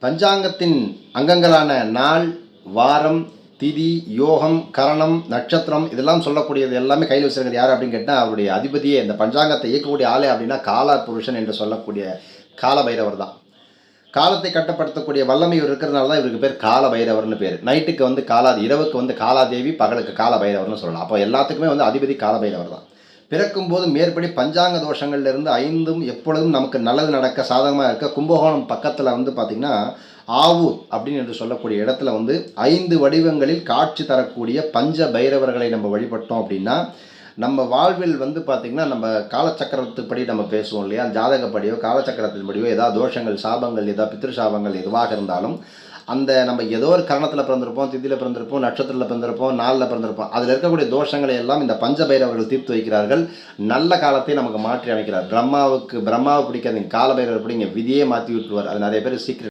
பஞ்சாங்கத்தின் அங்கங்களான நாள், வாரம், திதி, யோகம், கரணம், நட்சத்திரம் இதெல்லாம் சொல்லக்கூடியது எல்லாமே கையில் வச்சிருக்கிறது யார் அப்படின்னு கேட்டால் அவருடைய அதிபதியே இந்த பஞ்சாங்கத்தை இயக்கக்கூடிய ஆளே அப்படின்னா கால புருஷன் என்று சொல்லக்கூடிய கால பைரவர் தான். காலத்தை கட்டுப்படுத்தக்கூடிய வல்லமை இவர் இருக்கிறதுனால தான் இவருக்கு பேர் கால பைரவர்னு பேர். நைட்டுக்கு வந்து இரவுக்கு வந்து காலாதேவி, பகலுக்கு கால பைரவர்னு சொல்லலாம். அப்போ எல்லாத்துக்குமே வந்து அதிபதி கால பைரவர் தான். பிறக்கும்போது மேற்படி பஞ்சாங்க தோஷங்கள்லேருந்து 5ம் எப்பொழுதும் நமக்கு நல்லது நடக்க சாதகமாக இருக்க கும்பகோணம் பக்கத்தில் வந்து பார்த்திங்கன்னா ஆவூர் அப்படின்னு என்று சொல்லக்கூடிய இடத்துல வந்து 5 வடிவங்களில் காட்சி தரக்கூடிய பஞ்ச பைரவர்களை நம்ம வழிபட்டோம் அப்படின்னா நம்ம வாழ்வில் வந்து பார்த்திங்கன்னா நம்ம காலச்சக்கரத்துப்படி நம்ம பேசுவோம் இல்லையா, ஜாதகப்படியோ காலச்சக்கரத்தின்படியோ ஏதாவது தோஷங்கள் சாபங்கள் ஏதாவது பித்ரு சாபங்கள் எதுவாக இருந்தாலும் அந்த நம்ம ஏதோ ஒரு கரணத்தில் பிறந்திருப்போம், திதியில் பிறந்திருப்போம், நட்சத்திரத்தில் பிறந்திருப்போம், நாளில் பிறந்திருப்போம், அதில் இருக்கக்கூடிய தோஷங்களை எல்லாம் இந்த பஞ்ச பைரவர்கள் தீர்த்து வைக்கிறார்கள். நல்ல காலத்தை நமக்கு மாற்றி அமைக்கிறார். பிரம்மாவுக்கு பிடிக்காதீங்க, கால பைரவர் பிடிங்க, விதியே மாற்றி விட்டுருவார். அது நிறைய பேர் சீக்கிரம்